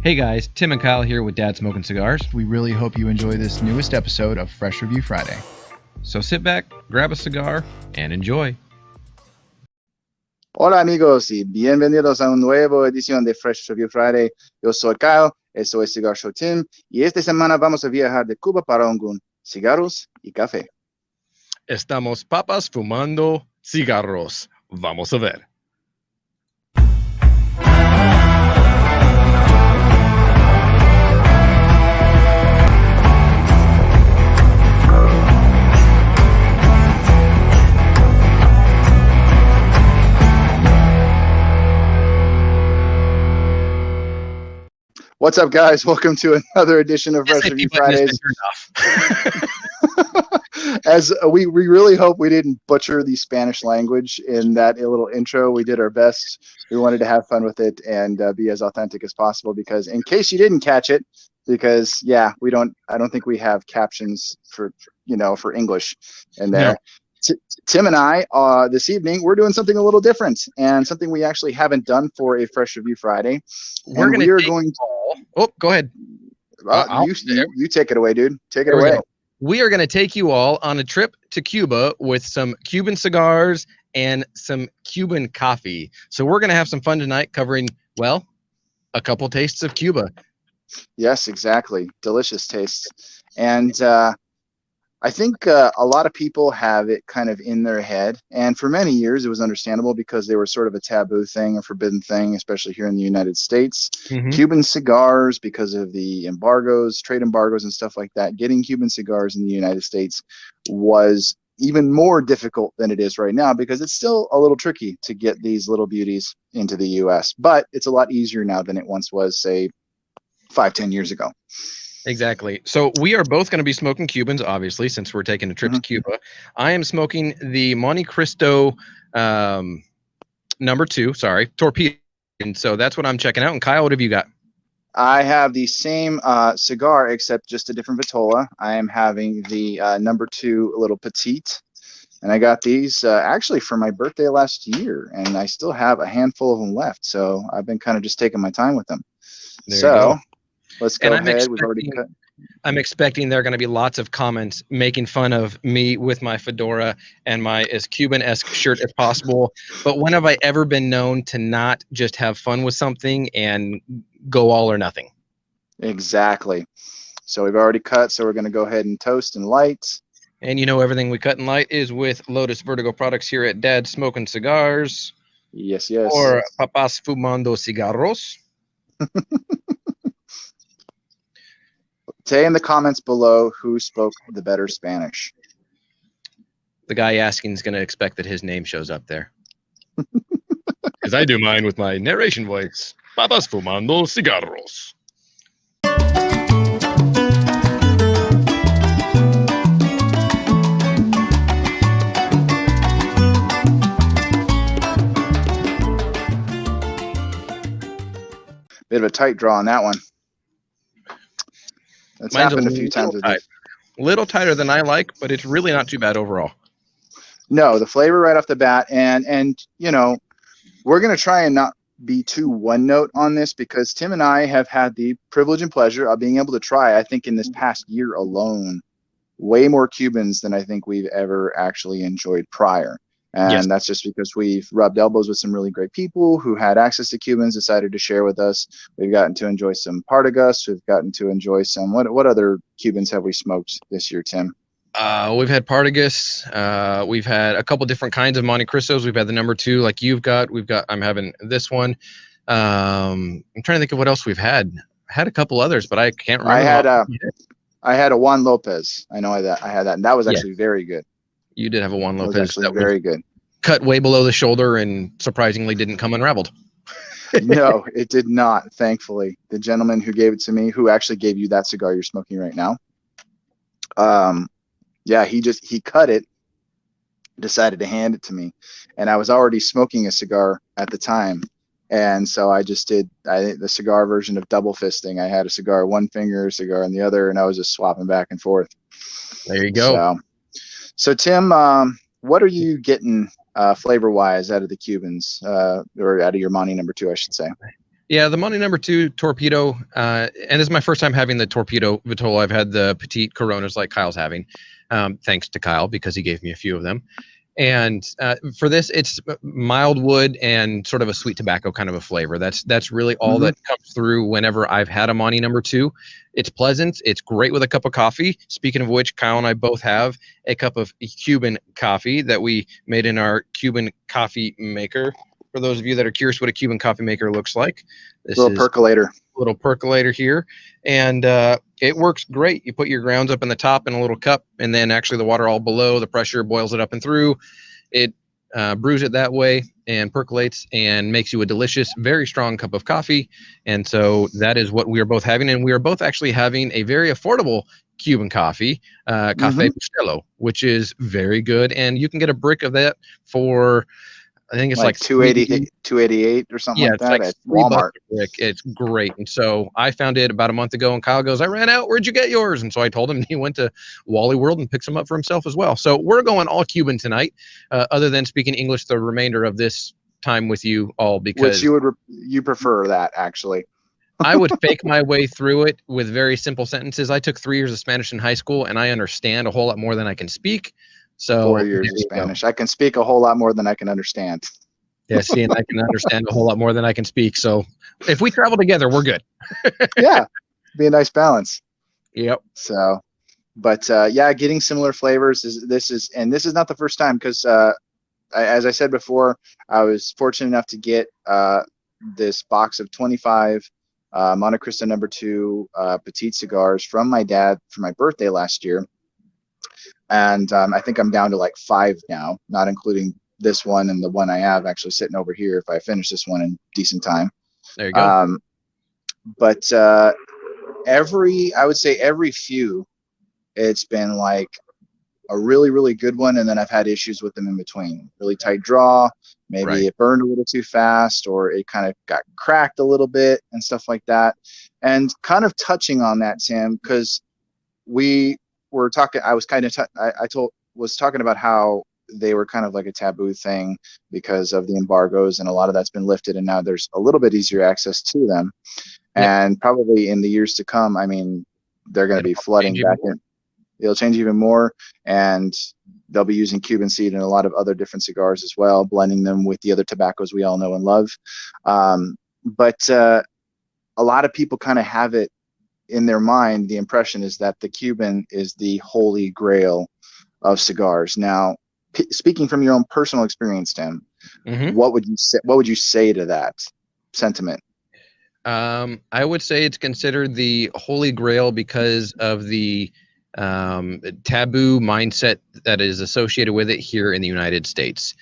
Hey guys, Tim and Kyle here with Dad Smoking Cigars. We really hope you enjoy this newest episode of Fresh Review Friday. So sit back, grab a cigar, and enjoy. Hola amigos y bienvenidos a una nueva edición de Fresh Review Friday. Yo soy Kyle, eso es CigarShowTim y esta semana vamos a viajar de Cuba para un cigarros y café. Estamos papas fumando cigarros. Vamos a ver. What's up, guys? Welcome to another edition of Fresh Review Fridays. As we really hope we didn't butcher the Spanish language in that little intro. We did our best. We wanted to have fun with it and be as authentic as possible. Because in case you didn't catch it, because I don't think we have captions for English in there. No. Tim and I, this evening, we're doing something a little different and something we actually haven't done for a Fresh Review Friday. Go ahead. You take it away, dude. Take it away. We are going to take you all on a trip to Cuba with some Cuban cigars and some Cuban coffee. So we're going to have some fun tonight covering, well, a couple tastes of Cuba. Yes, exactly. Delicious tastes. And I think a lot of people have it kind of in their head. And for many years, it was understandable because they were sort of a taboo thing, a forbidden thing, especially here in the United States. Mm-hmm. Cuban cigars, because of the embargoes, trade embargoes and stuff like that, getting Cuban cigars in the United States was even more difficult than it is right now because it's still a little tricky to get these little beauties into the U.S. But it's a lot easier now than it once was, say, 5-10 years ago. Exactly. So we are both going to be smoking Cubans, obviously, since we're taking a trip to Cuba. I am smoking the Monte Cristo number 2, Torpedo. And so that's what I'm checking out. And Kyle, what have you got? I have the same cigar, except just a different vitola. I am having the number 2 little petite. And I got these actually for my birthday last year. And I still have a handful of them left. So I've been kind of just taking my time with them. Let's go ahead. We've already cut. I'm expecting there are going to be lots of comments making fun of me with my fedora and my as Cuban-esque shirt as possible. But when have I ever been known to not just have fun with something and go all or nothing? Exactly. So we've already cut. So we're going to go ahead and toast and light. And everything we cut and light is with Lotus Vertigo products here at Dad Smoking Cigars. Yes. Or Papas Fumando Cigarros. Say in the comments below who spoke the better Spanish. The guy asking is going to expect that his name shows up there. Because I do mine with my narration voice. Papas Fumando Cigarros. Bit of a tight draw on that one. That's happened a few times. A little tighter than I like, but it's really not too bad overall. No, the flavor right off the bat, and we're gonna try and not be too one note on this because Tim and I have had the privilege and pleasure of being able to try, I think in this past year alone, way more Cubans than I think we've ever actually enjoyed prior. And That's just because we've rubbed elbows with some really great people who had access to Cubans, decided to share with us. We've gotten to enjoy some Partagas. We've gotten to enjoy some, what other Cubans have we smoked this year, Tim? We've had Partagas. We've had a couple different kinds of Monte Cristos. We've had the number 2 like you've got. I'm having this one. I'm trying to think of what else we've had. I had a couple others, but I can't remember. I had a Juan Lopez. I know that I had that, and that was actually very good. You did have a Juan Lopez. That was very good. Cut way below the shoulder and surprisingly didn't come unraveled. No, it did not, thankfully. The gentleman who gave it to me, who actually gave you that cigar you're smoking right now, he cut it, decided to hand it to me. And I was already smoking a cigar at the time. And so I just did the cigar version of double fisting. I had a cigar, one finger, a cigar on the other, and I was just swapping back and forth. There you go. So Tim, what are you getting flavor-wise out of the Cubans, or out of your Monte number 2, I should say? Yeah, the Monty number 2 Torpedo, and this is my first time having the Torpedo Vitola. I've had the Petite Coronas like Kyle's having, thanks to Kyle because he gave me a few of them. And for this, it's mild wood and sort of a sweet tobacco kind of a flavor. That's really all that comes through whenever I've had a Monty number 2. It's pleasant. It's great with a cup of coffee. Speaking of which, Kyle and I both have a cup of Cuban coffee that we made in our Cuban coffee maker. For those of you that are curious what a Cuban coffee maker looks like, this Little is percolator. a little percolator here, and it works great. You put your grounds up in the top in a little cup, and then actually the water all below, the pressure boils it up and through. It brews it that way and percolates and makes you a delicious, very strong cup of coffee. And so that is what we are both having, and we are both actually having a very affordable Cuban coffee, Café Bustelo, which is very good, and you can get a brick of that for, I think it's like $2.80, $2.88 or something yeah, like it's that like at $3 Walmart. a brick. It's great. And so I found it about a month ago, and Kyle goes, I ran out. Where'd you get yours? And so I told him, and he went to Wally World and picked some up for himself as well. So we're going all Cuban tonight, other than speaking English the remainder of this time with you all, Which because you prefer that, actually. I would fake my way through it with very simple sentences. I took 3 years of Spanish in high school, and I understand a whole lot more than I can speak. So 4 years of Spanish. I can speak a whole lot more than I can understand. Yeah, see, and I can understand a whole lot more than I can speak. So if we travel together, we're good. Yeah, be a nice balance. Yep. So, but yeah, getting similar flavors this is not the first time, because as I said before, I was fortunate enough to get this box of 25 Monte Cristo number 2 Petite Cigars from my dad for my birthday last year, and I think I'm down to like 5 now, not including this one and the one I have actually sitting over here if I finish this one in decent time. There you go. But I would say every few, it's been like a really, really good one, and then I've had issues with them in between. Really tight draw, maybe it burned a little too fast, or it kind of got cracked a little bit and stuff like that. And kind of touching on that, Sam, because we were talking, I was kind of was talking about how they were kind of like a taboo thing because of the embargoes, and a lot of that's been lifted, and now there's a little bit easier access to them. And probably in the years to come, I mean, they're going to be flooding back in. It'll change even more, and they'll be using Cuban seed and a lot of other different cigars as well, blending them with the other tobaccos we all know and love. But a lot of people kind of have it in their mind, the impression is that the Cuban is the holy grail of cigars. Now, speaking from your own personal experience, Tim, what would you say to that sentiment? I would say it's considered the holy grail because of the taboo mindset that is associated with it here in the United States.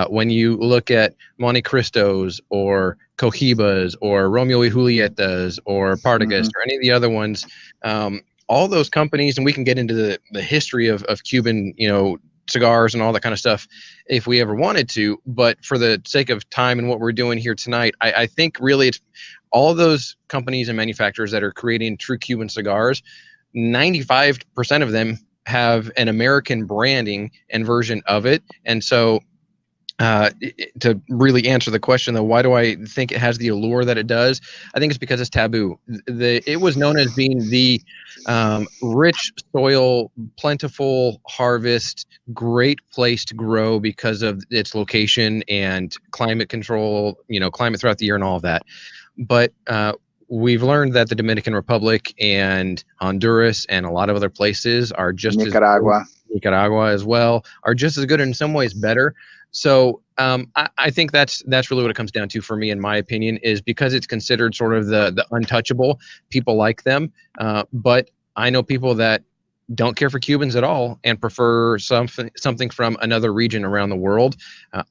When you look at Monte Cristos or Cohibas or Romeo y Julietas or Partagas or any of the other ones, all those companies, and we can get into the history of Cuban, cigars and all that kind of stuff if we ever wanted to, but for the sake of time and what we're doing here tonight, I think really it's all those companies and manufacturers that are creating true Cuban cigars. 95% of them have an American branding and version of it. And so to really answer the question, though, why do I think it has the allure that it does? I think it's because it's taboo. It was known as being the rich soil, plentiful harvest, great place to grow because of its location and climate control, climate throughout the year and all of that. But we've learned that the Dominican Republic and Honduras and a lot of other places are just Nicaragua as well, are just as good, in some ways better. So I think that's really what it comes down to for me, in my opinion, is because it's considered sort of the untouchable. People like them, but I know people that don't care for Cubans at all and prefer something from another region around the world.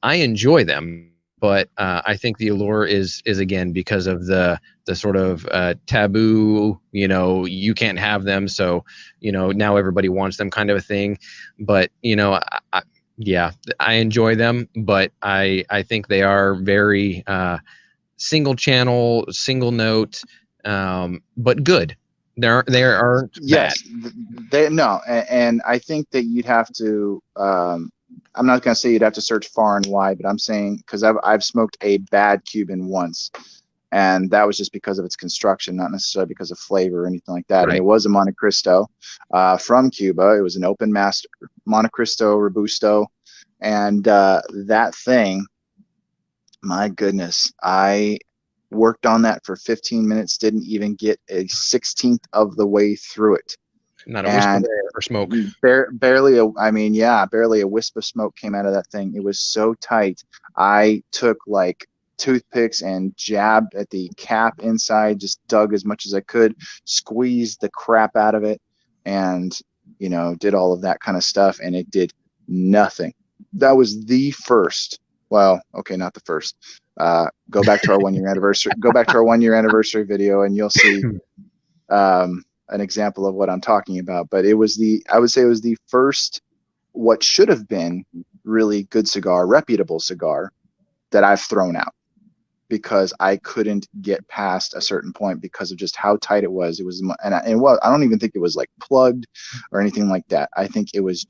I enjoy them, but I think the allure is again because of the sort of taboo. You can't have them, so now everybody wants them, kind of a thing. But yeah, I enjoy them, but I think they are very single channel, single note, but good. They aren't bad. And I think that you'd have to. I'm not going to say you'd have to search far and wide, but I'm saying, because I've smoked a bad Cuban once, And that was just because of its construction, not necessarily because of flavor or anything like that. Right. And it was a Montecristo from Cuba. It was an open master Montecristo Robusto. And that thing, my goodness, I worked on that for 15 minutes, didn't even get a 16th of the way through it. Not a whisper of air or smoke. Barely barely a wisp of smoke came out of that thing. It was so tight. I took like toothpicks and jabbed at the cap inside, just dug as much as I could, squeezed the crap out of it, and did all of that kind of stuff, and it did nothing. That was the first. Well, okay, not the first. Go back to our 1 year anniversary. Go back to our 1 year anniversary video, and you'll see an example of what I'm talking about. But I would say it was the first, what should have been really good cigar, reputable cigar, that I've thrown out because I couldn't get past a certain point because of just how tight it was. It was, I don't even think it was like plugged or anything like that. I think it was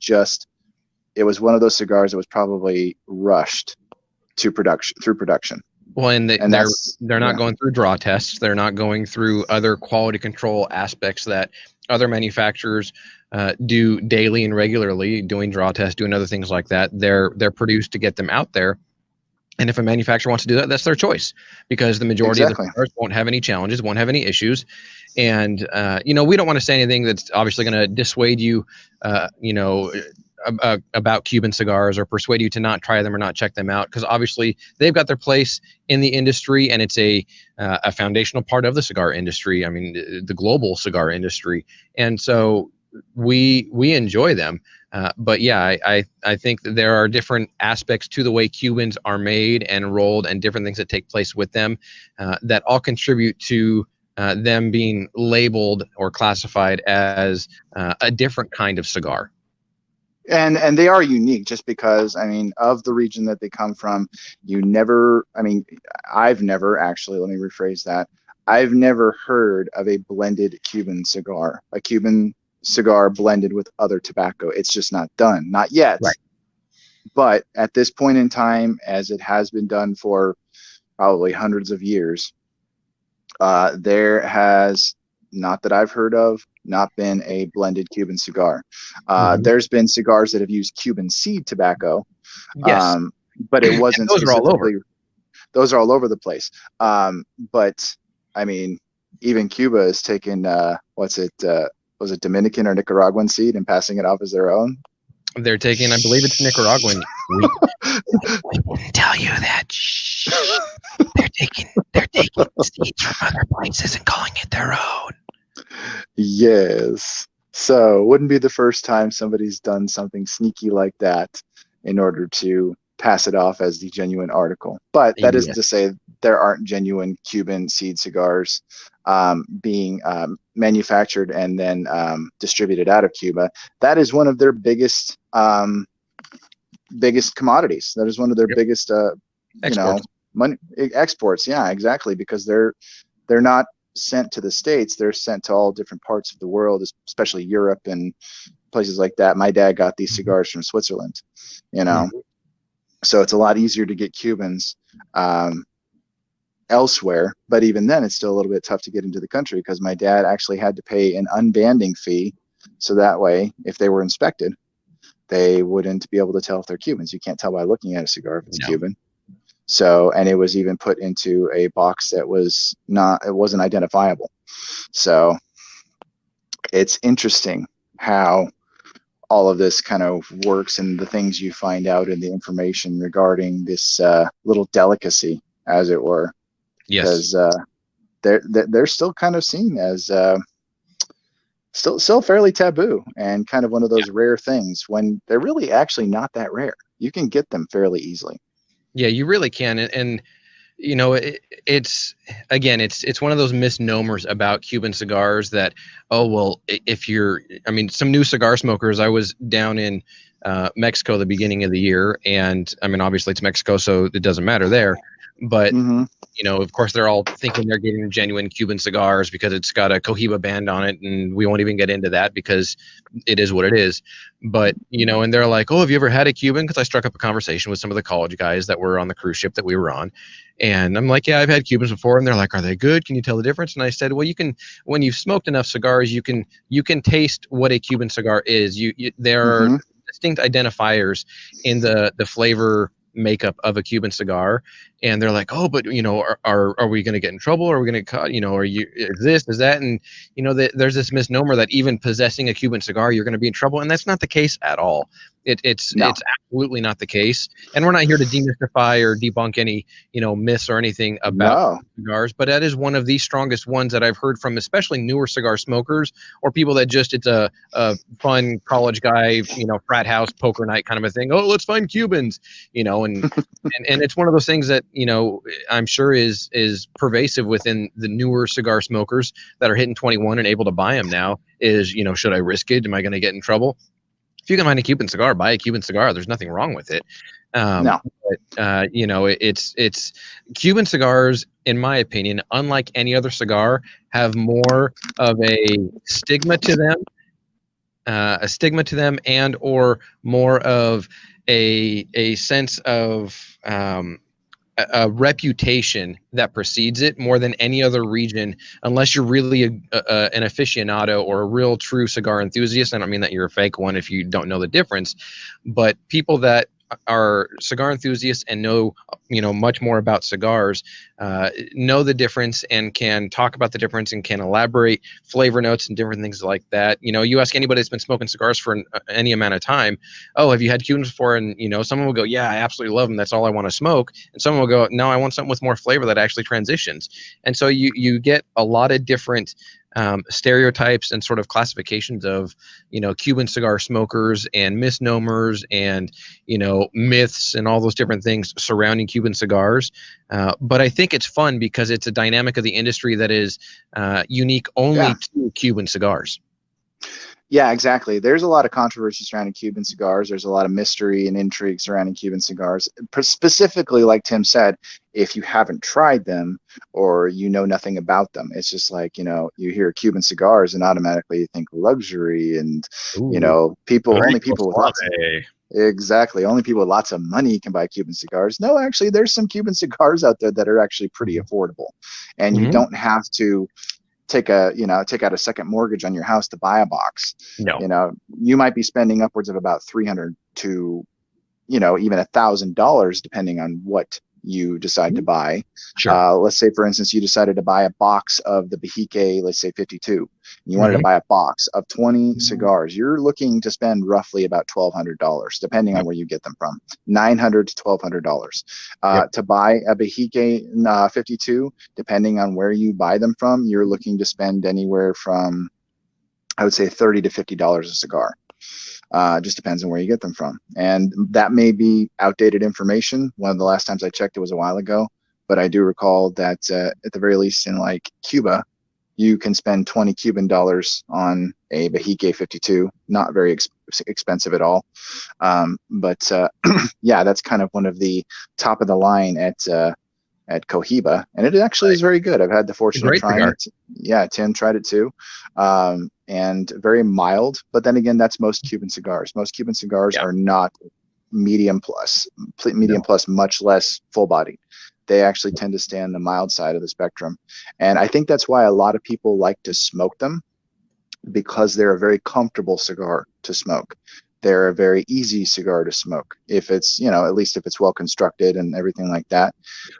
one of those cigars that was probably rushed through production. Well, and they're not going through draw tests. They're not going through other quality control aspects that other manufacturers do daily and regularly, doing draw tests, doing other things like that. They're produced to get them out there. And if a manufacturer wants to do that, that's their choice, because the majority of the cigars won't have any challenges, won't have any issues. And, we don't want to say anything that's obviously going to dissuade you, about Cuban cigars or persuade you to not try them or not check them out, because obviously they've got their place in the industry, and it's a foundational part of the cigar industry. I mean, the global cigar industry. And so we enjoy them. But yeah, I think that there are different aspects to the way Cubans are made and rolled, and different things that take place with them that all contribute to them being labeled or classified as a different kind of cigar. And they are unique just because, of the region that they come from. I've never actually, let me rephrase that. I've never heard of a blended Cuban cigar, a Cuban cigar blended with other tobacco. It's just not done, not yet. Right. But at this point in time, as it has been done for probably hundreds of years, there has, not that I've heard of, not been a blended Cuban cigar. There's been cigars that have used Cuban seed tobacco, yes, but it wasn't those are all over. Those are all over the place. But even Cuba has taken was it Dominican or Nicaraguan seed and passing it off as their own? They're taking, I believe it's Nicaraguan. We wouldn't tell you that. Shh. They're taking seeds from other places and calling it their own. Yes. So wouldn't be the first time somebody's done something sneaky like that in order to pass it off as the genuine article. But that isn't to say there aren't genuine Cuban seed cigars being manufactured and then distributed out of Cuba. That is one of their biggest commodities. That is one of their biggest exports. Money exports. Yeah, exactly, because they're not sent to the States. They're sent to all different parts of the world, especially Europe and places like that. My dad got these cigars from Switzerland, so it's a lot easier to get Cubans elsewhere. But even then, it's still a little bit tough to get into the country, because my dad actually had to pay an unbanding fee, so that way, if they were inspected, they wouldn't be able to tell if they're Cubans. You can't tell by looking at a cigar if it's Cuban. So, and it was even put into a box that wasn't identifiable. So it's interesting how all of this kind of works, and the things you find out in the information regarding this little delicacy, as it were. Yes. Because they're still kind of seen as still fairly taboo, and kind of one of those rare things, when they're really actually not that rare. You can get them fairly easily. Yeah, you really can. And it's one of those misnomers about Cuban cigars that, some new cigar smokers. I was down in Mexico the beginning of the year, and obviously it's Mexico, so it doesn't matter there. But Mm-hmm. of course, they're all thinking they're getting genuine Cuban cigars because it's got a Cohiba band on it, and we won't even get into that because it is what it is. But and they're like, "Oh, have you ever had a Cuban?" Because I struck up a conversation with some of the college guys that were on the cruise ship that we were on, and I'm like, "Yeah, I've had Cubans before," and they're like, "Are they good? Can you tell the difference?" And I said, "Well, when you've smoked enough cigars, you can taste what a Cuban cigar is. There are Mm-hmm. distinct identifiers in the flavor makeup of a Cuban cigar." And they're like, "Oh, but are we going to get in trouble? Are we going to cut? Are you is this is that?" And there's this misnomer that even possessing a Cuban cigar, you're going to be in trouble, and that's not the case at all. It's No. absolutely not the case. And we're not here to demystify or debunk any myths or anything about No. cigars, but that is one of the strongest ones that I've heard from, especially newer cigar smokers or people that just it's a fun college guy, frat house poker night kind of a thing. Oh, let's find Cubans, and it's one of those things that I'm sure is pervasive within the newer cigar smokers that are hitting 21 and able to buy them now. Is should I risk it? Am I going to get in trouble? If you can find a Cuban cigar, buy a Cuban cigar. There's nothing wrong with it. No. But it's Cuban cigars, in my opinion, unlike any other cigar, have more of a stigma to them, and or more of a sense of a reputation that precedes it more than any other region, unless you're really an aficionado or a real true cigar enthusiast. I don't mean that you're a fake one if you don't know the difference, but people that are cigar enthusiasts and know much more about cigars know the difference and can talk about the difference and can elaborate flavor notes and different things like that. You ask anybody that's been smoking cigars for any amount of time, "Oh, have you had Cubans before?" And someone will go, "Yeah, I absolutely love them. That's all I want to smoke." And someone will go, "No, I want something with more flavor that actually transitions." And so you get a lot of different stereotypes and sort of classifications of Cuban cigar smokers and misnomers and myths and all those different things surrounding Cuban cigars. But I think it's fun because it's a dynamic of the industry that is unique only Yeah. to Cuban cigars. Yeah, exactly. There's a lot of controversy surrounding Cuban cigars. There's a lot of mystery and intrigue surrounding Cuban cigars. Specifically, like Tim said, if you haven't tried them or you know nothing about them, it's just like, you hear Cuban cigars and automatically you think luxury and, Ooh, only rico people with lots of, suave. exactly, only people with lots of money can buy Cuban cigars. No, actually, there's some Cuban cigars out there that are actually pretty affordable, and you Mhm. don't have to take out a second mortgage on your house to buy a box. No. You might be spending upwards of about 300 to even $1,000 depending on what you decide to buy. Sure. Let's say, for instance, you decided to buy a box of the Bahique, let's say 52. And you wanted to Mhm. buy a box of 20 cigars. You're looking to spend roughly about $1,200, depending on Yep. where you get them from. $900 to $1,200 Yep. to buy a Bahique 52. Depending on where you buy them from, you're looking to spend anywhere from, I would say, $30 to $50 a cigar. Just depends on where you get them from. And that may be outdated information. One of the last times I checked, it was a while ago. But I do recall that at the very least in like Cuba, you can spend 20 Cuban dollars on a Bahique 52. Not very expensive at all. But yeah, that's kind of one of the top of the line at Cohiba, and it actually is very good. I've had the A fortune of great trying cigar. it. Yeah, Tim tried it too, and very mild. But then again, that's most Cuban cigars. Most Cuban cigars Yeah. are not medium plus, No. much less full body. They actually tend to stay on the mild side of the spectrum, and I think that's why a lot of people like to smoke them, because they're a very comfortable cigar to smoke. They're a very easy cigar to smoke if it's, at least if it's well constructed and everything like that.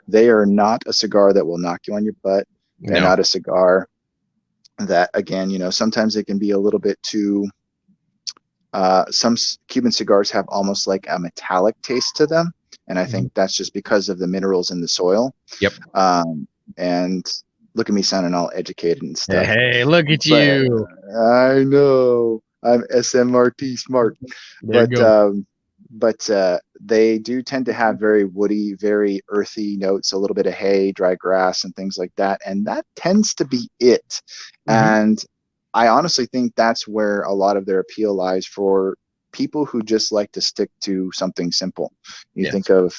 They are not a cigar that will knock you on your butt. They're No. not a cigar that, again, sometimes they can be a little bit too. Some Cuban cigars have almost like a metallic taste to them, and I think that's just because of the minerals in the soil. Yep. And look at me sounding all educated and stuff. Hey, look at But you. I know I'm SMRT smart, There you but go. they do tend to have very woody, very earthy notes, a little bit of hay, dry grass, and things like that, and that tends to be it. Mhm. And I honestly think that's where a lot of their appeal lies for people who just like to stick to something simple. You Yes. think of,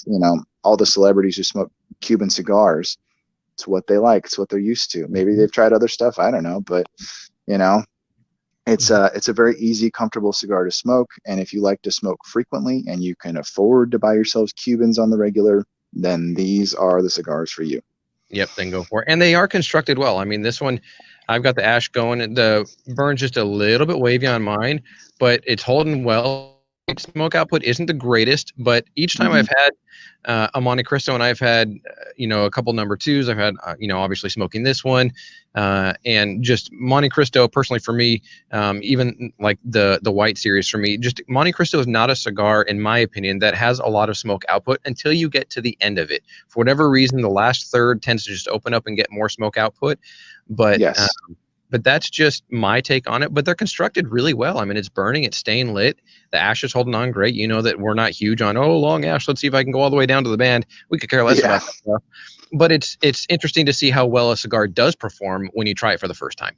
all the celebrities who smoke Cuban cigars, it's what they like. It's what they're used to. Maybe they've tried other stuff. I don't know, but you know, it's a very easy, comfortable cigar to smoke. And if you like to smoke frequently and you can afford to buy yourselves Cubans on the regular, then these are the cigars for you. Yep, then go for it. And they are constructed well. I mean, this one, I've got the ash going, and the burn's just a little bit wavy on mine, but it's holding well. Smoke output isn't the greatest, but each time I've had a Monte Cristo, and I've had a couple number twos, I've had obviously smoking this one, and just Monte Cristo personally for me, even like the white series for me, just Monte Cristo is not a cigar in my opinion that has a lot of smoke output until you get to the end of it. For whatever reason, the last third tends to just open up and get more smoke output, but Yes. But that's just my take on it. But they're constructed really well. I mean, it's burning, it's staying lit. The ash is holding on great. You know that we're not huge on, long ash, let's see if I can go all the way down to the band. We could care less about that stuff. But it's interesting to see how well a cigar does perform when you try it for the first time.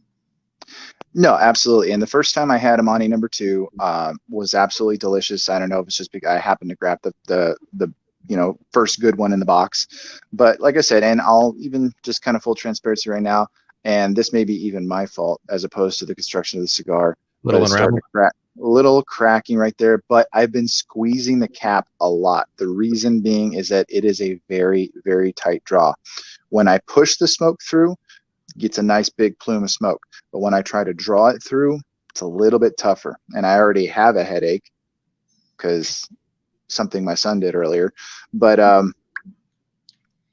No, absolutely. And the first time I had a Monte number 2 was absolutely delicious. I don't know if it's just because I happened to grab the first good one in the box. But like I said, and I'll even just kind of full transparency right now, and this may be even my fault as opposed to the construction of the cigar. Little cracking right there, but I've been squeezing the cap a lot. The reason being is that it is a very, very tight draw. When I push the smoke through, it gets a nice big plume of smoke. But when I try to draw it through, it's a little bit tougher. And I already have a headache because something my son did earlier. But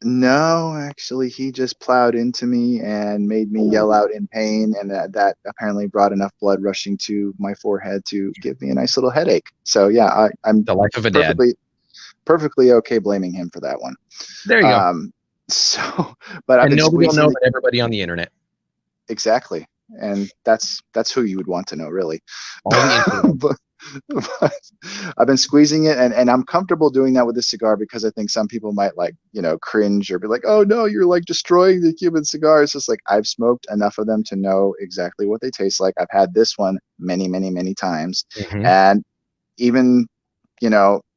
no, actually, he just plowed into me and made me yell out in pain, and that apparently brought enough blood rushing to my forehead to give me a nice little headache. So yeah, I'm the life of a dad. Perfectly okay blaming him for that one. There you go. So, but I've been nobody will know but everybody on the internet. Exactly, and that's who you would want to know, really. All the internet. but I've been squeezing it, and I'm comfortable doing that with this cigar because I think some people might cringe or be like, oh no, you're like destroying the Cuban cigar. It's just like I've smoked enough of them to know exactly what they taste like. I've had this one many, many, many times. And even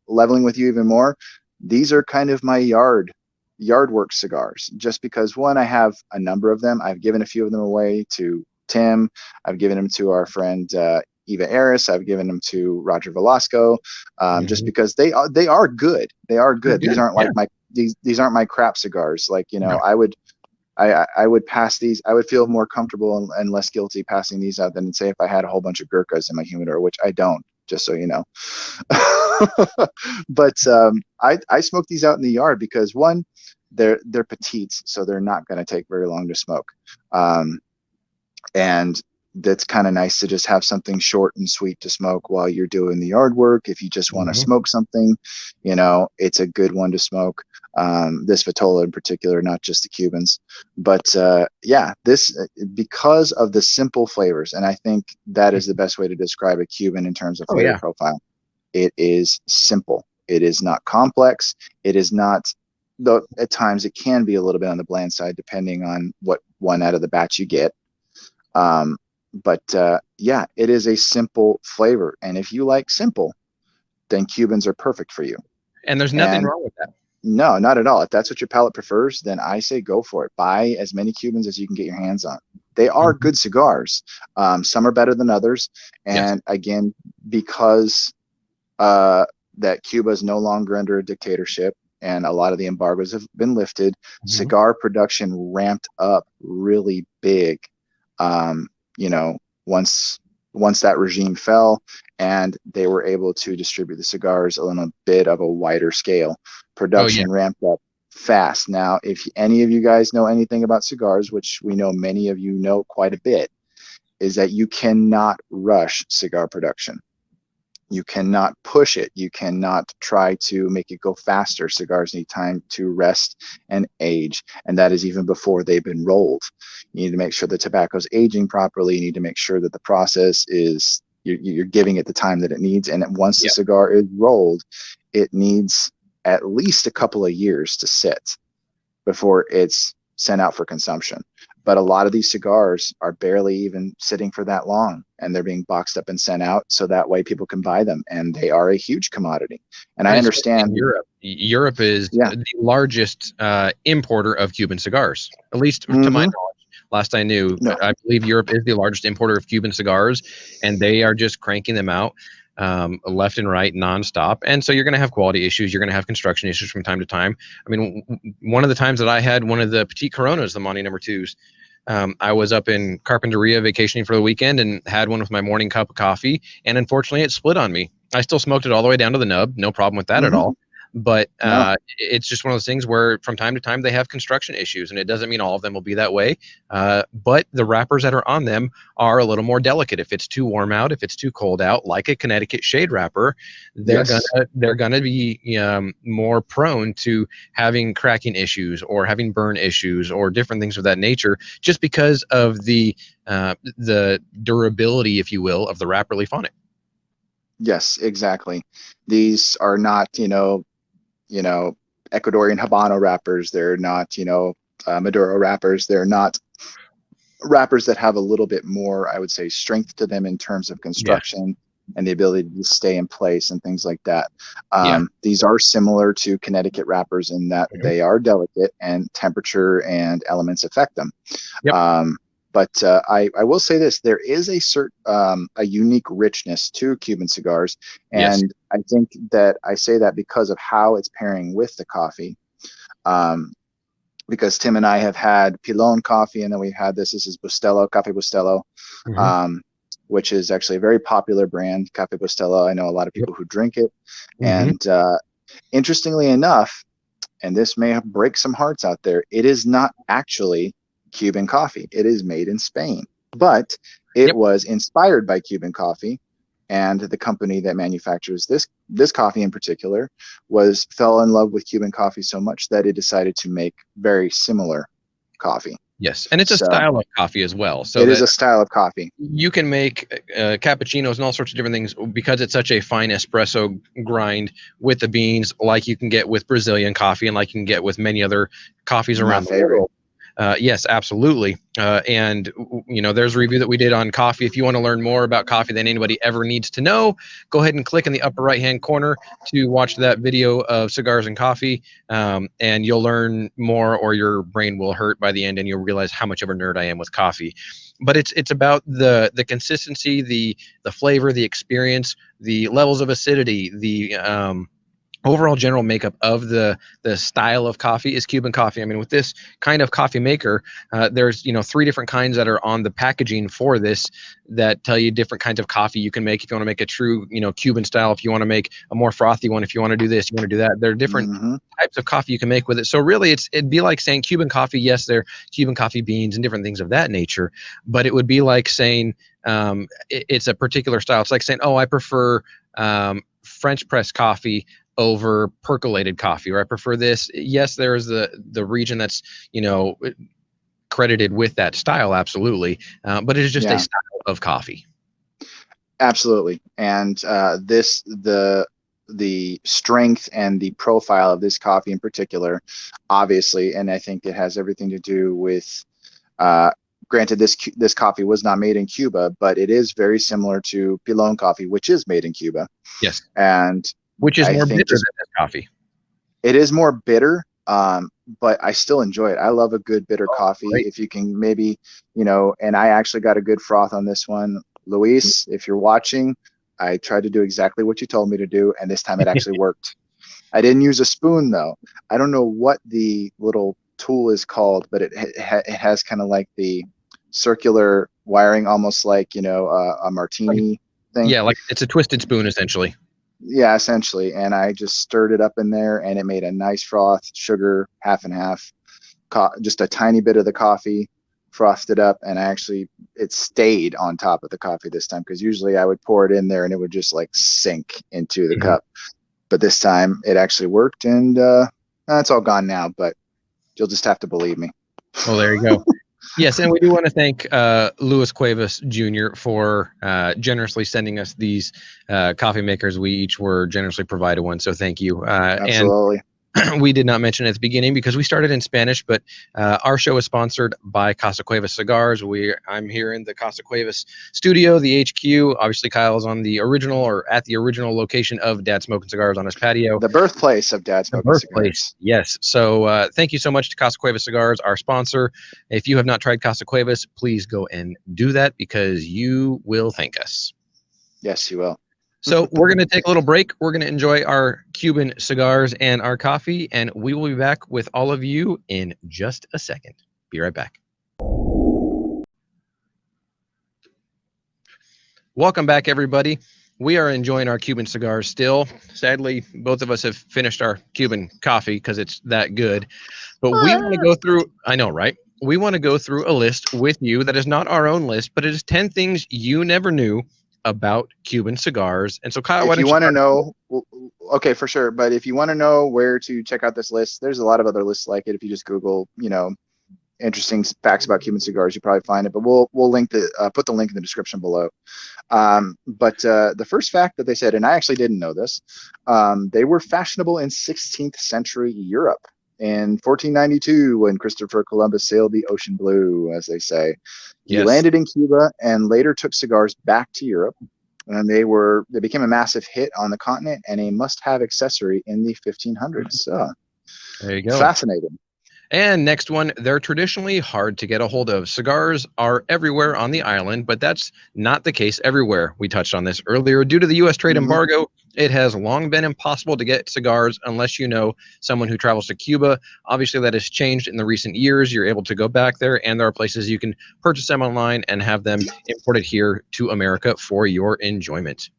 leveling with you even more, these are kind of my yard work cigars, just because one, I have a number of them. I've given a few of them away to Tim. I've given them to our friend Eva Aris. I've given them to Roger Velasco, just because they are good. They are good. These aren't like these aren't my crap cigars. Like, no. I would pass these. I would feel more comfortable and less guilty passing these out than say if I had a whole bunch of Gurkhas in my humidor, which I don't, just so you know. But I smoke these out in the yard because one, they're petites, so they're not going to take very long to smoke. And that's kind of nice to just have something short and sweet to smoke while you're doing the yard work. If you just want to smoke something, it's a good one to smoke. This Vitola in particular, not just the Cubans. But this, because of the simple flavors, and I think that is the best way to describe a Cuban in terms of flavor profile. It is simple. It is not complex. It is not, though at times it can be a little bit on the bland side depending on what one out of the batch you get. But it is a simple flavor. And if you like simple, then Cubans are perfect for you. And there's nothing wrong with that. No, not at all. If that's what your palate prefers, then I say go for it. Buy as many Cubans as you can get your hands on. They are good cigars. Some are better than others. And again, because that Cuba is no longer under a dictatorship and a lot of the embargoes have been lifted, cigar production ramped up really big. Once that regime fell and they were able to distribute the cigars on a bit of a wider scale, production ramped up fast. Now, if any of you guys know anything about cigars, which we know many of you know quite a bit, is that you cannot rush cigar production. You cannot push it. You cannot try to make it go faster. Cigars need time to rest and age, and that is even before they've been rolled. You need to make sure the tobacco is aging properly. You need to make sure that the process is, you're giving it the time that it needs. And once the cigar is rolled, it needs at least a couple of years to sit before it's sent out for consumption. But a lot of these cigars are barely even sitting for that long, and they're being boxed up and sent out so that way people can buy them, and they are a huge commodity. And I especially in understand. Europe. Europe is Yeah. the largest importer of Cuban cigars, at least to my Mm-hmm. knowledge. Last I knew, No. I believe Europe is the largest importer of Cuban cigars, and they are just cranking them out left and right, nonstop. And so you're going to have quality issues. You're going to have construction issues from time to time. I mean, one of the times that I had one of the Petite Coronas, the Monty number twos, I was up in Carpinteria vacationing for the weekend and had one with my morning cup of coffee. And unfortunately, it split on me. I still smoked it all the way down to the nub. No problem with that at Mm-hmm. all. But No. it's just one of those things where from time to time they have construction issues, and it doesn't mean all of them will be that way. But the wrappers that are on them are a little more delicate. If it's too warm out, if it's too cold out, like a Connecticut shade wrapper, they're Yes. gonna be more prone to having cracking issues or having burn issues or different things of that nature, just because of the durability, if you will, of the wrapper leaf on it. Yes, exactly. These are not, Ecuadorian Habano wrappers. They're not, Maduro wrappers. They're not wrappers that have a little bit more, I would say, strength to them in terms of construction and the ability to stay in place and things like that. These are similar to Connecticut wrappers in that they are delicate and temperature and elements affect them. Yep. But I will say this: there is a unique richness to Cuban cigars, and Yes. I think that I say that because of how it's pairing with the coffee. Because Tim and I have had Pilon coffee, and then we've had this. This is Bustelo, Cafe Bustelo, which is actually a very popular brand, Cafe Bustelo. I know a lot of people who drink it, and interestingly enough, and this may break some hearts out there, it is not actually Cuban coffee. It is made in Spain, but it was inspired by Cuban coffee, and the company that manufactures this coffee in particular fell in love with Cuban coffee so much that it decided to make very similar coffee. Yes, and it's a style of coffee as well. So it is a style of coffee. You can make cappuccinos and all sorts of different things because it's such a fine espresso grind with the beans, like you can get with Brazilian coffee and like you can get with many other coffees around the world. Yes, absolutely. And there's a review that we did on coffee. If you want to learn more about coffee than anybody ever needs to know, go ahead and click in the upper right-hand corner to watch that video of cigars and coffee, and you'll learn more, or your brain will hurt by the end, and you'll realize how much of a nerd I am with coffee. But it's about the consistency, the flavor, the experience, the levels of acidity, the overall general makeup of the style of coffee is Cuban coffee. I mean, with this kind of coffee maker, there's 3 different kinds that are on the packaging for this that tell you different kinds of coffee you can make if you want to make a true Cuban style, if you want to make a more frothy one, if you want to do this, you want to do that. There are different types of coffee you can make with it. So really it'd be like saying Cuban coffee. Yes, they're Cuban coffee beans and different things of that nature, but it would be like saying it's a particular style. It's like saying, oh, I prefer French press coffee over percolated coffee, or I prefer this. Yes, there is the region that's credited with that style, absolutely, but it is just a style of coffee. Absolutely. And the strength and the profile of this coffee in particular, obviously, and I think it has everything to do with granted, this coffee was not made in Cuba, but it is very similar to Pilon coffee, which is made in Cuba. Yes. And which is more bitter than this coffee. It is more bitter, but I still enjoy it. I love a good bitter coffee. Right. If you can maybe, and I actually got a good froth on this one. Luis, if you're watching, I tried to do exactly what you told me to do, and this time it actually worked. I didn't use a spoon, though. I don't know what the little tool is called, but it has kind of like the circular wiring, almost like, a martini thing. Yeah, like it's a twisted spoon, essentially. Yeah, essentially. And I just stirred it up in there, and it made a nice froth, sugar, half and half, just a tiny bit of the coffee, frothed it up, and it stayed on top of the coffee this time, because usually I would pour it in there and it would just like sink into the cup. But this time it actually worked, and it's all gone now, but you'll just have to believe me. Well, there you go. Yes, and we do want to thank Luis Cuevas Jr. for generously sending us these coffee makers. We each were generously provided one, so thank you. Absolutely. we did not mention at the beginning because we started in Spanish, but our show is sponsored by Casa Cuevas Cigars. I'm here in the Casa Cuevas studio, the HQ. Obviously, Kyle is on the original or at the original location of Dad Smoking Cigars on his patio. The birthplace of Dad Smoking Cigars. Yes. So thank you so much to Casa Cuevas Cigars, our sponsor. If you have not tried Casa Cuevas, please go and do that because you will thank us. Yes, you will. So we're going to take a little break. We're going to enjoy our Cuban cigars and our coffee, and we will be back with all of you in just a second. Be right back. Welcome back, everybody. We are enjoying our Cuban cigars still. Sadly, both of us have finished our Cuban coffee because it's that good. But we want to go through, I know, right? We want to go through a list with you that is not our own list, but it is 10 things you never knew about Cuban cigars. And so, Kyle, if you want to know, okay, for sure. But if you want to know where to check out this list, there's a lot of other lists like it. If you just Google, interesting facts about Cuban cigars, you probably find it. But we'll link put the link in the description below. But the first fact that they said, and I actually didn't know this, they were fashionable in 16th century Europe. In 1492, when Christopher Columbus sailed the ocean blue, as they say, he landed in Cuba and later took cigars back to Europe. And they became a massive hit on the continent and a must-have accessory in the 1500s. There you go. Fascinating. And next one, they're traditionally hard to get a hold of. Cigars are everywhere on the island, but that's not the case everywhere. We touched on this earlier. Due to the U.S. trade embargo, it has long been impossible to get cigars unless you know someone who travels to Cuba. Obviously, that has changed in the recent years. You're able to go back there, and there are places you can purchase them online and have them imported here to America for your enjoyment.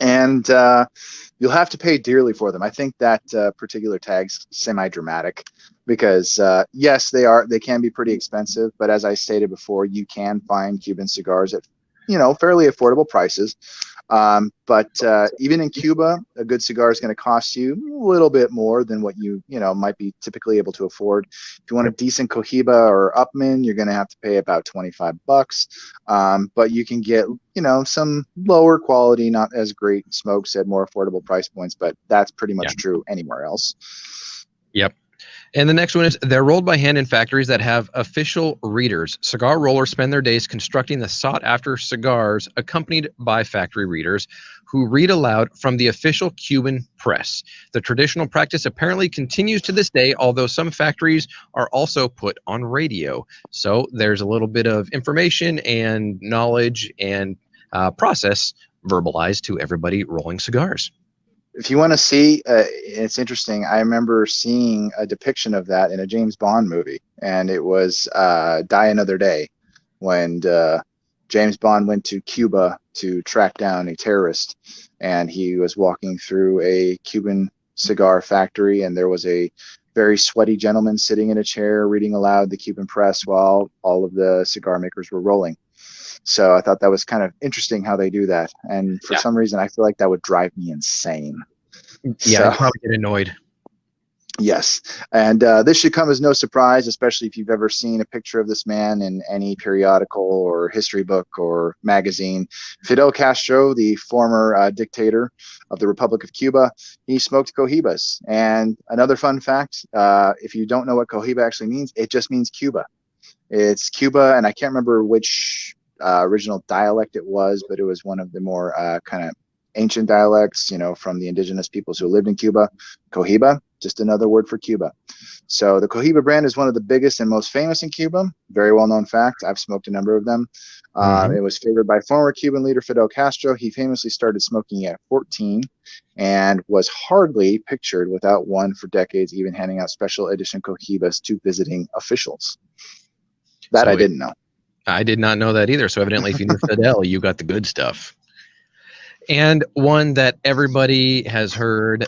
And you'll have to pay dearly for them. I think that particular tag's semi-dramatic because yes, they can be pretty expensive, but as I stated before, you can find Cuban cigars at fairly affordable prices. But even in Cuba, a good cigar is going to cost you a little bit more than what you might be typically able to afford. If you want a decent Cohiba or Upman, you're going to have to pay about $25. But you can get some lower quality, not as great smokes at more affordable price points. But that's pretty much true anywhere else. Yep. And the next one is they're rolled by hand in factories that have official readers. Cigar rollers spend their days constructing the sought-after cigars accompanied by factory readers who read aloud from the official Cuban press. The traditional practice apparently continues to this day, although some factories are also put on radio. So there's a little bit of information and knowledge and process verbalized to everybody rolling cigars. If you want to see, it's interesting. I remember seeing a depiction of that in a James Bond movie, and it was Die Another Day, when James Bond went to Cuba to track down a terrorist, and he was walking through a Cuban cigar factory, and there was a very sweaty gentleman sitting in a chair reading aloud the Cuban press while all of the cigar makers were rolling. So I thought that was kind of interesting how they do that. And for some reason, I feel like that would drive me insane. Yeah, I'd probably get annoyed. Yes. And this should come as no surprise, especially if you've ever seen a picture of this man in any periodical or history book or magazine. Fidel Castro, the former dictator of the Republic of Cuba, he smoked Cohibas. And another fun fact, if you don't know what Cohiba actually means, it just means Cuba. It's Cuba, and I can't remember which original dialect it was, but it was one of the more kind of ancient dialects, from the indigenous peoples who lived in Cuba. Cohiba, just another word for Cuba. So the Cohiba brand is one of the biggest and most famous in Cuba. Very well-known fact. I've smoked a number of them. It was favored by former Cuban leader Fidel Castro. He famously started smoking at 14 and was hardly pictured without one for decades, even handing out special edition Cohibas to visiting officials. That I didn't know. I did not know that either. So evidently, if you knew Fidel, you got the good stuff. And one that everybody has heard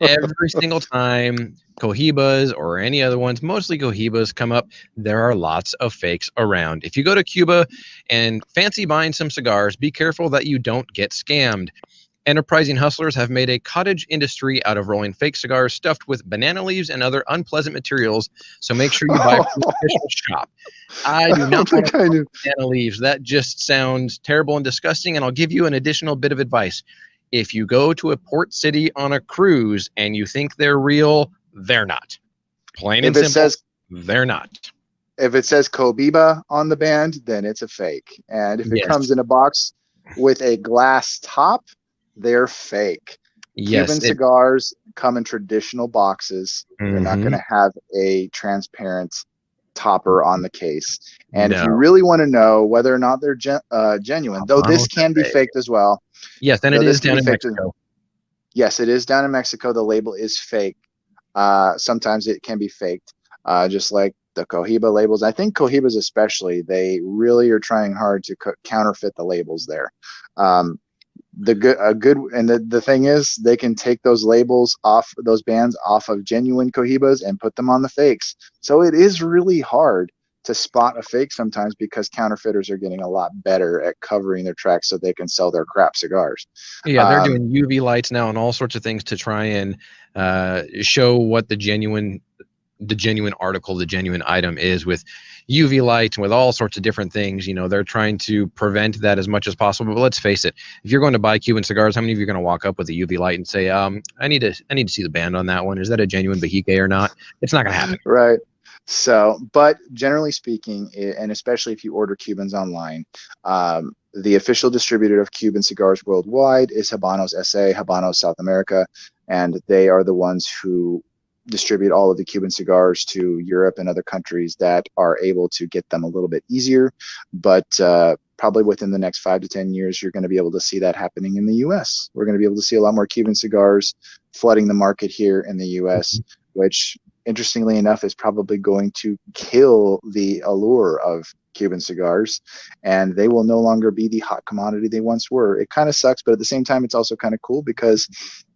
every single time Cohibas or any other ones, mostly Cohibas, come up, there are lots of fakes around. If you go to Cuba and fancy buying some cigars, be careful that you don't get scammed. Enterprising hustlers have made a cottage industry out of rolling fake cigars stuffed with banana leaves and other unpleasant materials, so make sure you buy from the official shop. I do not want to banana leaves. That just sounds terrible and disgusting, and I'll give you an additional bit of advice. If you go to a port city on a cruise and you think they're real, they're not. Plain and If it simple, says they're not. if it says Cohiba on the band, then it's a fake. And if it Yes. comes in a box with a glass top, they're fake. Yes. Cuban cigars come in traditional boxes. They're not going to have a transparent topper on the case. And if you No. really want to know whether or not they're genuine, though this can be faked as well. Yes, and it is down in Mexico. Yes, it is down in Mexico. The label is fake. Sometimes it can be faked, just like the Cohiba labels. I think Cohibas especially, they really are trying hard to counterfeit the labels there. The thing is, they can take those labels off, those bands off of genuine Cohibas and put them on the fakes. So it is really hard to spot a fake sometimes because counterfeiters are getting a lot better at covering their tracks so they can sell their crap cigars. Yeah, they're doing UV lights now and all sorts of things to try and show what the genuine article, the genuine item is, with UV lights and with all sorts of different things. You know, they're trying to prevent that as much as possible. But let's face it, if you're going to buy Cuban cigars, how many of you are going to walk up with a UV light and say, I need to see the band on that one. Is that a genuine Bahique or not? It's not going to happen. Right. So, but generally speaking, and especially if you order Cubans online, the official distributor of Cuban cigars worldwide is Habanos SA, Habanos South America, and they are the ones who distribute all of the Cuban cigars to Europe and other countries that are able to get them a little bit easier. But probably within the next 5 to 10 years, you're going to be able to see that happening in the U.S. We're going to be able to see a lot more Cuban cigars flooding the market here in the U.S., which, interestingly enough, is probably going to kill the allure of Cuban cigars, and they will no longer be the hot commodity they once were. It kind of sucks, but at the same time, it's also kind of cool because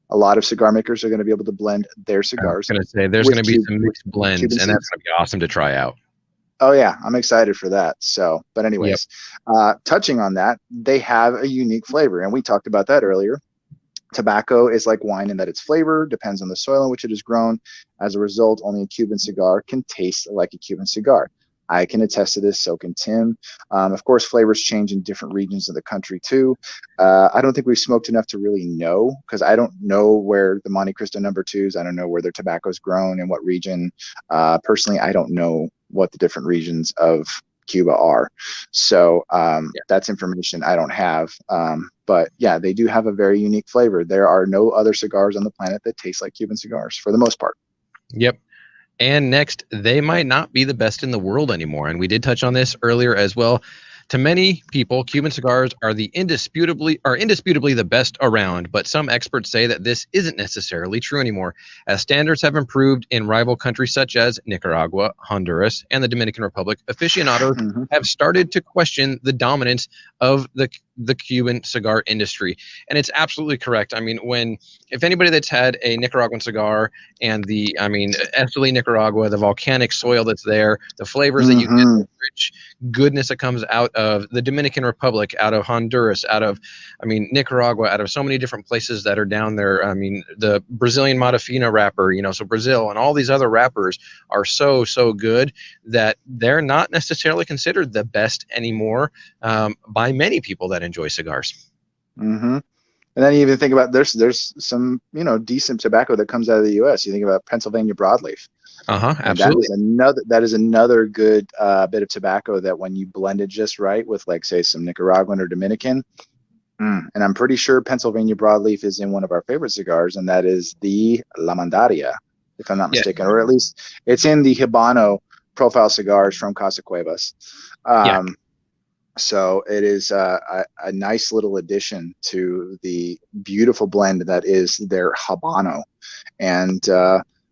a lot of cigar makers are going to be able to blend their cigars. I was going to say, there's going to be some mixed blends, and that's going to be awesome to try out. Oh yeah, I'm excited for that. So, but anyways, touching on that, they have a unique flavor, and we talked about that earlier. Tobacco is like wine in that its flavor depends on the soil in which it is grown. As a result, only a Cuban cigar can taste like a Cuban cigar. I can attest to this, so can Tim. Of course, flavors change in different regions of the country too. I don't think we've smoked enough to really know, because I don't know where the Monte Cristo number 2s, I don't know where their tobacco is grown, in what region. Personally, I don't know what the different regions of Cuba are. So that's information I don't have. But yeah, they do have a very unique flavor. There are no other cigars on the planet that taste like Cuban cigars for the most part. Yep. And next, they might not be the best in the world anymore. And we did touch on this earlier as well. To many people, Cuban cigars are indisputably the best around, but some experts say that this isn't necessarily true anymore, as standards have improved in rival countries such as Nicaragua, Honduras, and the Dominican Republic. Aficionados have started to question the dominance of the Cuban cigar industry. And it's absolutely correct. I mean, if anybody that's had a Nicaraguan cigar and Esteli, Nicaragua, the volcanic soil that's there, the flavors that you get, the rich goodness that comes out of the Dominican Republic, out of Honduras, out of, Nicaragua, out of so many different places that are down there. The Brazilian Matafina wrapper, so Brazil and all these other wrappers are so good that they're not necessarily considered the best anymore by many people that enjoy cigars. And then you even think about there's some decent tobacco that comes out of the U.S. You think about Pennsylvania broadleaf. Absolutely. That is another good bit of tobacco that when you blend it just right with, like, say, some Nicaraguan or Dominican, and I'm pretty sure Pennsylvania broadleaf is in one of our favorite cigars, and that is the La Mandaria, if I'm not mistaken, or at least it's in the Habano profile cigars from Casa Cuevas. So it is a nice little addition to the beautiful blend that is their Habano. And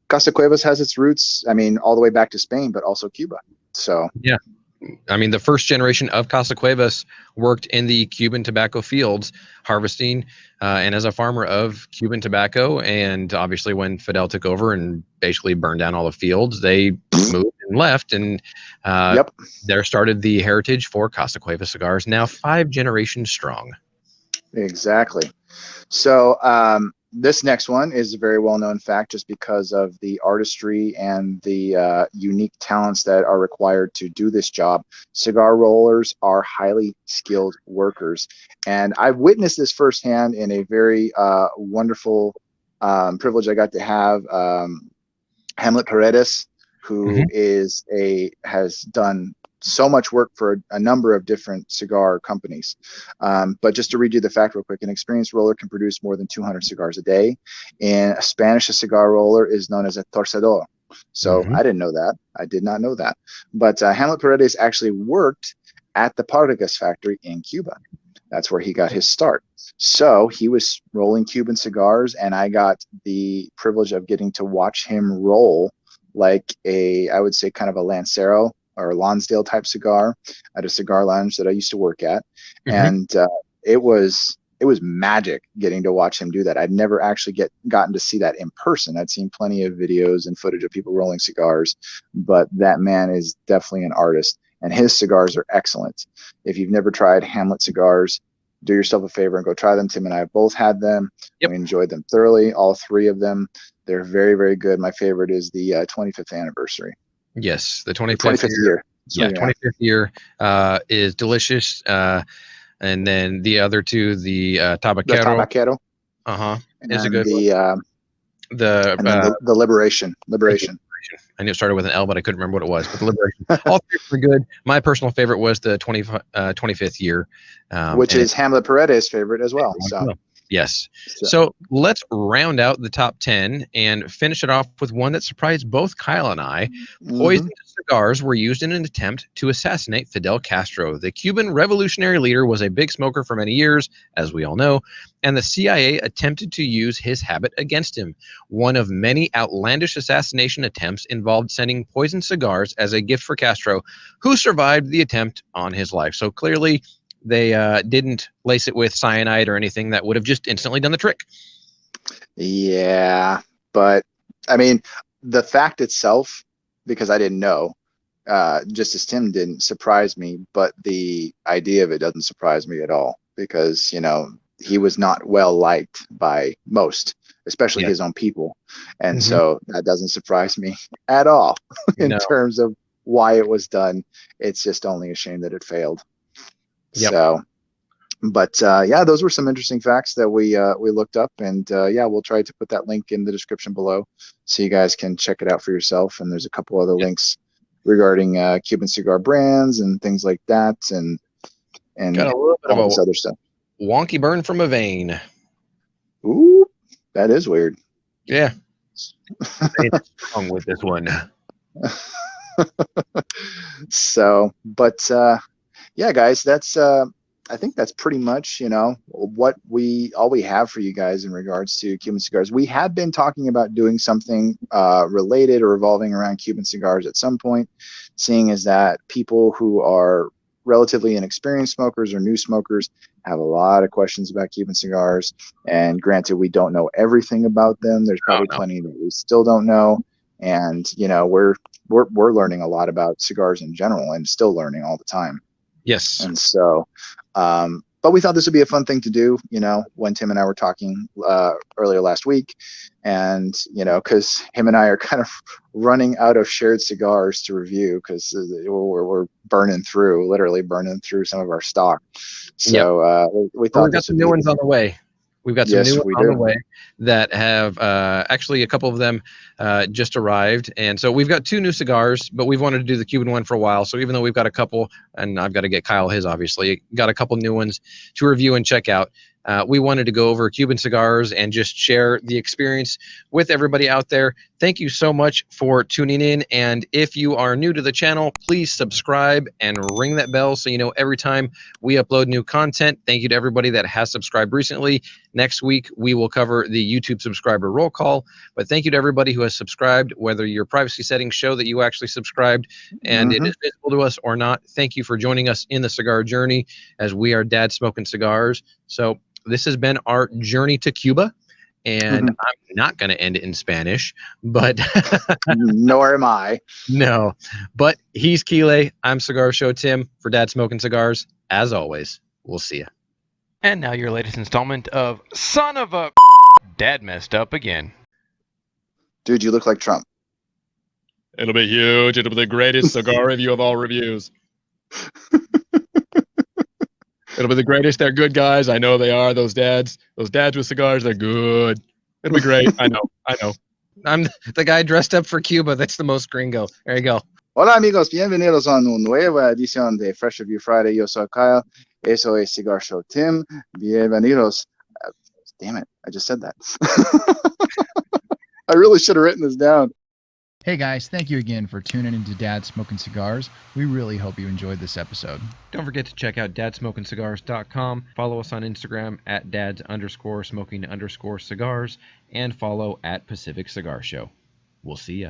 Casa Cuevas has its roots, all the way back to Spain, but also Cuba. So yeah. The first generation of Casa Cuevas worked in the Cuban tobacco fields, harvesting and as a farmer of Cuban tobacco. And obviously when Fidel took over and basically burned down all the fields, they moved and left. And there started the heritage for Casa Cuevas cigars, now 5 generations strong. Exactly. So this next one is a very well-known fact just because of the artistry and the unique talents that are required to do this job. Cigar rollers are highly skilled workers. And I've witnessed this firsthand in a very wonderful privilege I got to have. Hamlet Paredes, who has done so much work for a number of different cigar companies. But just to read you the fact real quick, an experienced roller can produce more than 200 cigars a day. In Spanish, a cigar roller is known as a torcedor. So I didn't know that. I did not know that. But Hamlet Paredes actually worked at the Partagas factory in Cuba. That's where he got his start. So he was rolling Cuban cigars, and I got the privilege of getting to watch him roll like I would say kind of a Lancero or Lonsdale type cigar at a cigar lounge that I used to work at. And it was magic getting to watch him do that. I'd never actually gotten to see that in person. I'd seen plenty of videos and footage of people rolling cigars, but that man is definitely an artist, and his cigars are excellent. If you've never tried Hamlet cigars, do yourself a favor and go try them. Tim and I have both had them. We enjoyed them thoroughly, all three of them. They're very, very good. My favorite is the 25th anniversary. Yes, the 25th year. Yeah, 25th year is delicious. And then the other two, the Tabaquero. The Tabaquero. Is a good one. The Liberation. I knew it started with an L, but I couldn't remember what it was. But the Liberation. All three were good. My personal favorite was the 25th year. Which is Hamlet Paredes' favorite as well. So. Yes. So let's round out the top 10 and finish it off with one that surprised both Kyle and I. Poisoned cigars were used in an attempt to assassinate Fidel Castro. The Cuban revolutionary leader was a big smoker for many years, as we all know, and the CIA attempted to use his habit against him. One of many outlandish assassination attempts involved sending poisoned cigars as a gift for Castro, who survived the attempt on his life. So clearly, they didn't lace it with cyanide or anything that would have just instantly done the trick. Yeah, but I mean, the fact itself, because I didn't know, just as Tim didn't, surprise me, but the idea of it doesn't surprise me at all, because, you know, he was not well liked by most, especially his own people. And so that doesn't surprise me at all in terms of why it was done. It's just only a shame that it failed. So, but yeah, those were some interesting facts that we looked up, and yeah, we'll try to put that link in the description below so you guys can check it out for yourself. And there's a couple other links regarding Cuban cigar brands and things like that, and got a little bit all of this other stuff. Wonky burn from a vein. Ooh, that is weird. Yeah, it's wrong with this one. So, but yeah, guys, that's I think that's pretty much, you know, what all we have for you guys in regards to Cuban cigars. We have been talking about doing something related or revolving around Cuban cigars at some point, seeing as that people who are relatively inexperienced smokers or new smokers have a lot of questions about Cuban cigars. And granted, we don't know everything about them. There's probably plenty that we still don't know. And, you know, we're learning a lot about cigars in general, and still learning all the time. Yes. And so, but we thought this would be a fun thing to do, you know, when Tim and I were talking earlier last week, and, you know, because him and I are kind of running out of shared cigars to review, because we're literally burning through some of our stock. So we thought we've got some new ones on the way. We've got some new ones on the way that have actually a couple of them just arrived. And so we've got 2 new cigars, but we've wanted to do the Cuban one for a while. So even though we've got a couple, and I've got to get Kyle his, obviously, got a couple new ones to review and check out. We wanted to go over Cuban cigars and just share the experience with everybody out there. Thank you so much for tuning in. And if you are new to the channel, please subscribe and ring that bell so you know every time we upload new content. Thank you to everybody that has subscribed recently. Next week, we will cover the YouTube subscriber roll call. But thank you to everybody who has subscribed, whether your privacy settings show that you actually subscribed and it is visible to us or not. Thank you for joining us in the cigar journey, as we are Dad Smoking Cigars. So this has been our journey to Cuba, and I'm not going to end it in Spanish, but nor am I. No, but he's Kile. I'm Cigar Show Tim for Dad Smoking Cigars. As always, we'll see you. And now your latest installment of Son of a Dad messed up again. Dude, you look like Trump. It'll be huge. It'll be the greatest cigar review of all reviews. It'll be the greatest. They're good guys. I know they are. Those dads with cigars, they're good. It'll be great. I know. I'm the guy dressed up for Cuba. That's the most gringo. There you go. Hola amigos, bienvenidos a una nueva edición de Fresh Review Friday. Yo soy Kyle. Eso es Cigar Show Tim. Bienvenidos. Damn it, I just said that. I really should have written this down. Hey guys, thank you again for tuning into Dad Smoking Cigars. We really hope you enjoyed this episode. Don't forget to check out dadsmokingcigars.com. Follow us on Instagram at dads_smoking_cigars and follow at Pacific Cigar Show. We'll see ya.